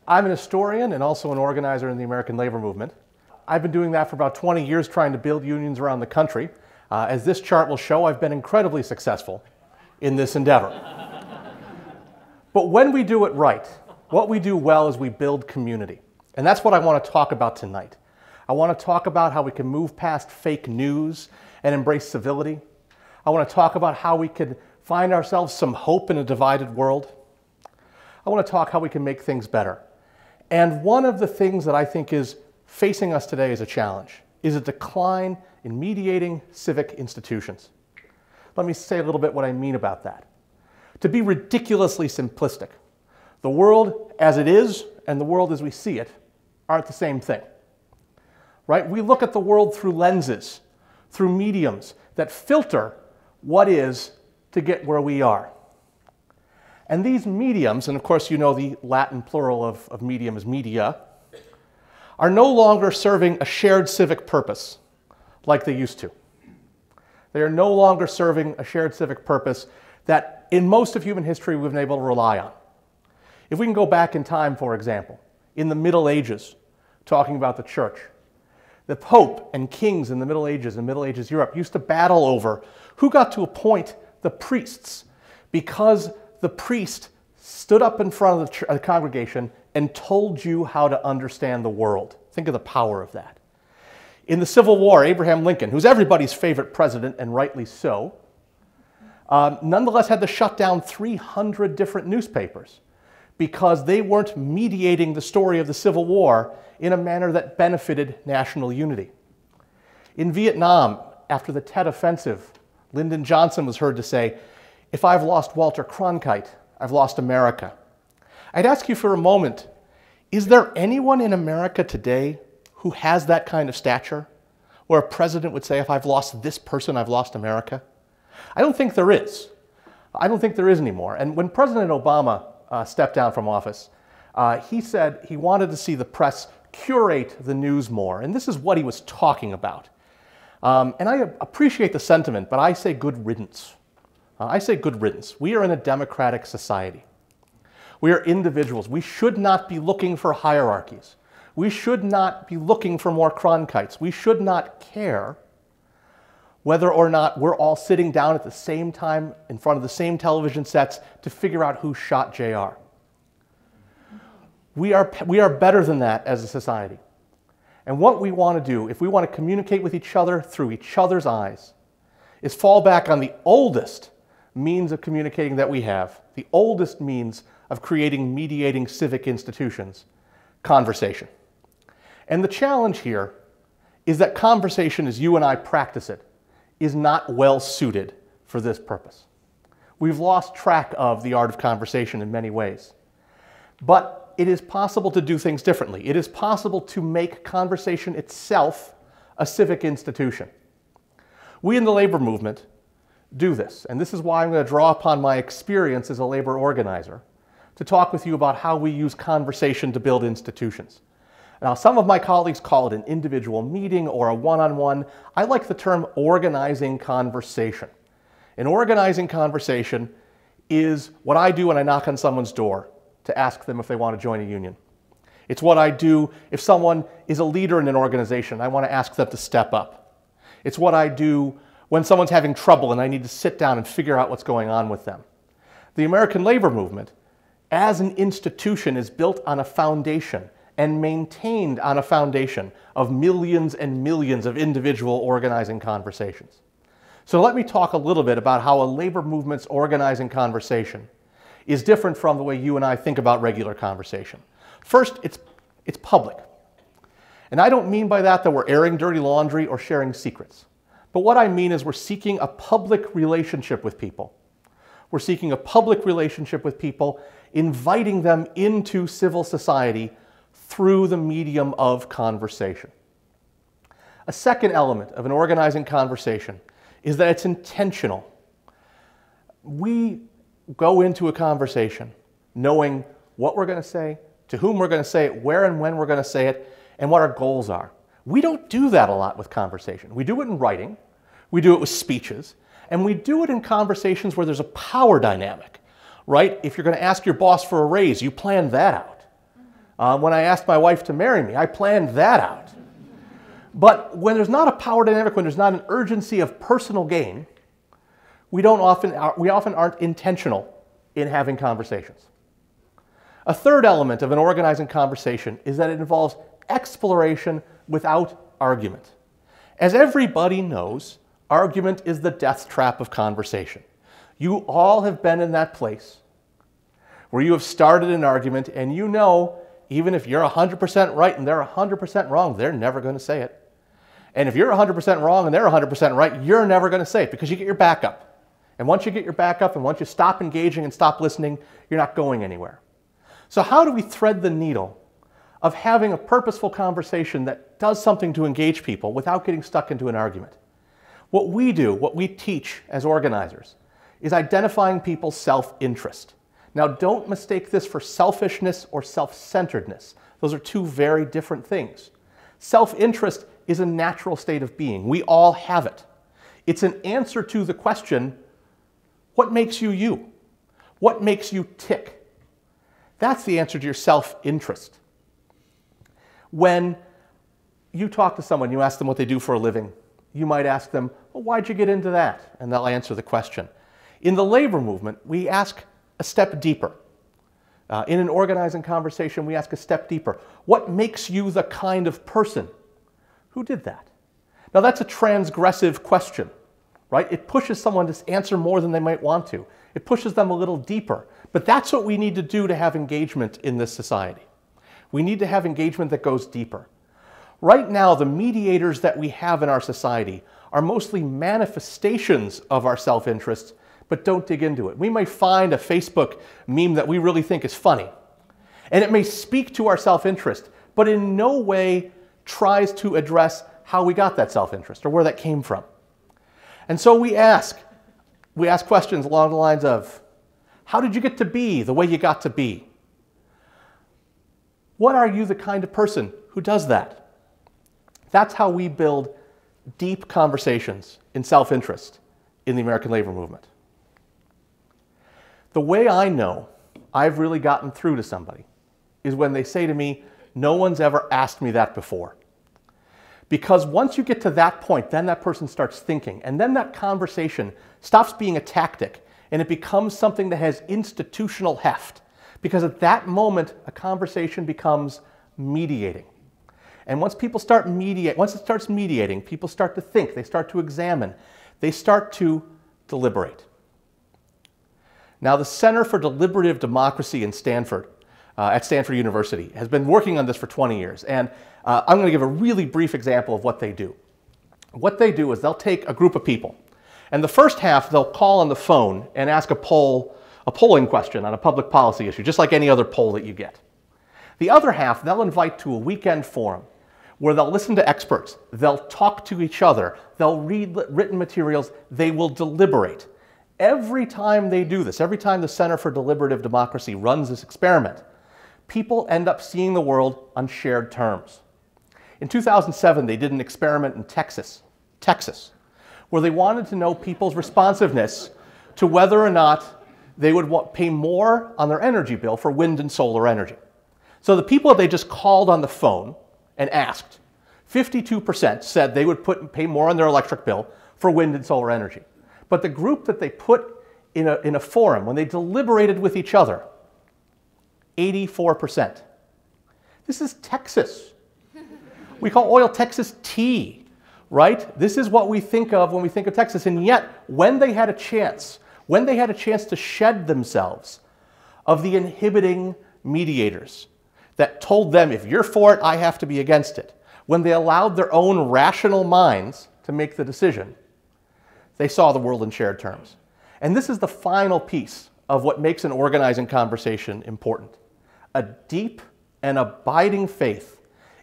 I'm an historian and also an organizer in the American labor movement. I've been doing that for about 20 years, trying to build unions around the country. As this chart will show, I've been incredibly successful in this endeavor. But when we do it right, what we do well is we build community. And that's what I want to talk about tonight. I want to talk about how we can move past fake news and embrace civility. I want to talk about how we can find ourselves some hope in a divided world. I want to talk how we can make things better. And one of the things that I think is facing us today as a challenge is a decline in mediating civic institutions. Let me say a little bit what I mean about that. To be ridiculously simplistic, the world as it is and the world as we see it aren't the same thing, right? We look at the world through lenses, through mediums that filter what is to get where we are. And these mediums, and of course you know the Latin plural of medium is media, are no longer serving a shared civic purpose like they used to. They are no longer serving a shared civic purpose that in most of human history we've been able to rely on. If we can go back in time, for example, in the Middle Ages, talking about the church, the Pope and kings in the Middle Ages and Middle Ages Europe used to battle over who got to appoint the priests, because the priest stood up in front of the congregation and told you how to understand the world. Think of the power of that. In the Civil War, Abraham Lincoln, who's everybody's favorite president, and rightly so, nonetheless had to shut down 300 different newspapers because they weren't mediating the story of the Civil War in a manner that benefited national unity. In Vietnam, after the Tet Offensive, Lyndon Johnson was heard to say, "If I've lost Walter Cronkite, I've lost America." I'd ask you for a moment, is there anyone in America today who has that kind of stature, where a president would say, "If I've lost this person, I've lost America"? I don't think there is. I don't think there is anymore. And when President Obama stepped down from office, he said he wanted to see the press curate the news more. And this is what he was talking about. And I appreciate the sentiment, but I say good riddance. I say good riddance. We are in a democratic society. We are individuals. We should not be looking for hierarchies. We should not be looking for more Cronkites. We should not care whether or not we're all sitting down at the same time in front of the same television sets to figure out who shot JR. We are better than that as a society. And what we want to do, if we want to communicate with each other through each other's eyes, is fall back on the oldest means of communicating that we have, the oldest means of creating mediating civic institutions: conversation. And the challenge here is that conversation, as you and I practice it, is not well suited for this purpose. We've lost track of the art of conversation in many ways. But it is possible to do things differently. It is possible to make conversation itself a civic institution. We in the labor movement do this, and this is why I'm going to draw upon my experience as a labor organizer to talk with you about how we use conversation to build institutions. Now, some of my colleagues call it an individual meeting or a one-on-one. I like the term organizing conversation. An organizing conversation is what I do when I knock on someone's door to ask them if they want to join a union. It's what I do if someone is a leader in an organization. I want to ask them to step up. It's what I do when someone's having trouble and I need to sit down and figure out what's going on with them. The American labor movement, as an institution, is built on a foundation and maintained on a foundation of millions and millions of individual organizing conversations. So let me talk a little bit about how a labor movement's organizing conversation is different from the way you and I think about regular conversation. First, it's public. And I don't mean by that we're airing dirty laundry or sharing secrets. But what I mean is we're seeking a public relationship with people. We're seeking a public relationship with people, inviting them into civil society through the medium of conversation. A second element of an organizing conversation is that it's intentional. We go into a conversation knowing what we're going to say, to whom we're going to say it, where and when we're going to say it, and what our goals are. We don't do that a lot with conversation. We do it in writing, we do it with speeches, and we do it in conversations where there's a power dynamic, right? If you're going to ask your boss for a raise, you plan that out. When I asked my wife to marry me, I planned that out. But when there's not a power dynamic, when there's not an urgency of personal gain, we often aren't intentional in having conversations. A third element of an organizing conversation is that it involves exploration without argument. As everybody knows, argument is the death trap of conversation. You all have been in that place where you have started an argument and you know, even if you're 100% right and they're 100% wrong, they're never going to say it. And if you're 100% wrong and they're 100% right, you're never going to say it because you get your back up. And once you get your back up and once you stop engaging and stop listening, you're not going anywhere. So how do we thread the needle of having a purposeful conversation that does something to engage people without getting stuck into an argument? What we do, what we teach as organizers, is identifying people's self-interest. Now, don't mistake this for selfishness or self-centeredness. Those are two very different things. Self-interest is a natural state of being. We all have it. It's an answer to the question, what makes you you? What makes you tick? That's the answer to your self-interest. When you talk to someone, you ask them what they do for a living, you might ask them, well, why'd you get into that? And they'll answer the question. In the labor movement, we ask a step deeper. In an organizing conversation, we ask a step deeper. What makes you the kind of person? Who did that? Now that's a transgressive question, right? It pushes someone to answer more than they might want to. It pushes them a little deeper. But that's what we need to do to have engagement in this society. We need to have engagement that goes deeper. Right now, the mediators that we have in our society are mostly manifestations of our self-interest, but don't dig into it. We may find a Facebook meme that we really think is funny, and it may speak to our self-interest, but in no way tries to address how we got that self-interest or where that came from. And so we ask questions along the lines of, how did you get to be the way you got to be? What are you the kind of person who does that? That's how we build deep conversations in self-interest in the American labor movement. The way I know I've really gotten through to somebody is when they say to me, no one's ever asked me that before. Because once you get to that point, then that person starts thinking, and then that conversation stops being a tactic, and it becomes something that has institutional heft. Because at that moment, a conversation becomes mediating. And once it starts mediating, people start to think, they start to examine, they start to deliberate. Now, the Center for Deliberative Democracy in Stanford, at Stanford University, has been working on this for 20 years. And I'm going to give a really brief example of what they do. What they do is they'll take a group of people, and the first half they'll call on the phone and ask a polling question on a public policy issue, just like any other poll that you get. The other half they'll invite to a weekend forum where they'll listen to experts, they'll talk to each other, they'll read written materials, they will deliberate. Every time they do this, every time the Center for Deliberative Democracy runs this experiment, people end up seeing the world on shared terms. In 2007, they did an experiment in Texas, where they wanted to know people's responsiveness to whether or not they would pay more on their energy bill for wind and solar energy. So the people that they just called on the phone and asked, 52% said they would pay more on their electric bill for wind and solar energy. But the group that they put in a forum, when they deliberated with each other, 84%. This is Texas. We call oil Texas tea, right? This is what we think of when we think of Texas. And yet, when they had a chance to shed themselves of the inhibiting mediators that told them, if you're for it, I have to be against it, when they allowed their own rational minds to make the decision, they saw the world in shared terms. And this is the final piece of what makes an organizing conversation important. A deep and abiding faith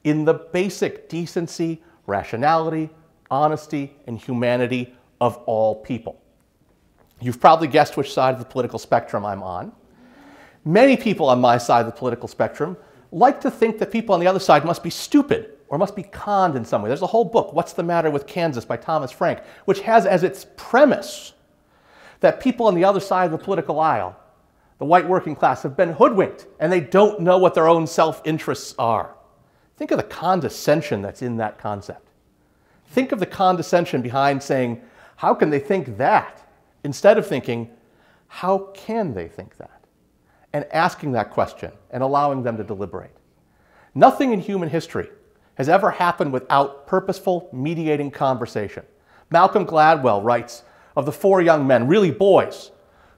in the basic decency, rationality, honesty, and humanity of all people. You've probably guessed which side of the political spectrum I'm on. Many people on my side of the political spectrum like to think that people on the other side must be stupid or must be conned in some way. There's a whole book, What's the Matter with Kansas by Thomas Frank, which has as its premise that people on the other side of the political aisle The white working class have been hoodwinked, and they don't know what their own self-interests are. Think of the condescension that's in that concept. Think of the condescension behind saying, how can they think that? Instead of thinking, how can they think that? And asking that question and allowing them to deliberate. Nothing in human history has ever happened without purposeful, mediating conversation. Malcolm Gladwell writes of the 4 young men, really boys,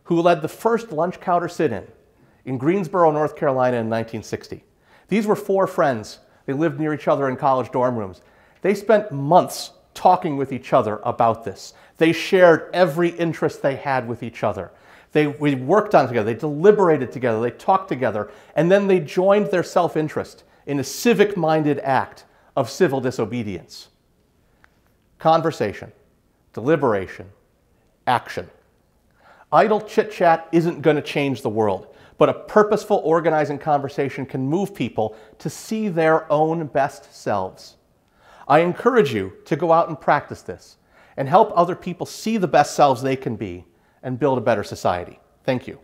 who led the first lunch counter sit-in Greensboro, North Carolina in 1960. These were 4 friends. They lived near each other in college dorm rooms. They spent months talking with each other about this. They shared every interest they had with each other. We worked on it together, they deliberated together, they talked together, and then they joined their self-interest in a civic-minded act of civil disobedience. Conversation, deliberation, action. Idle chit-chat isn't going to change the world, but a purposeful organizing conversation can move people to see their own best selves. I encourage you to go out and practice this and help other people see the best selves they can be and build a better society. Thank you.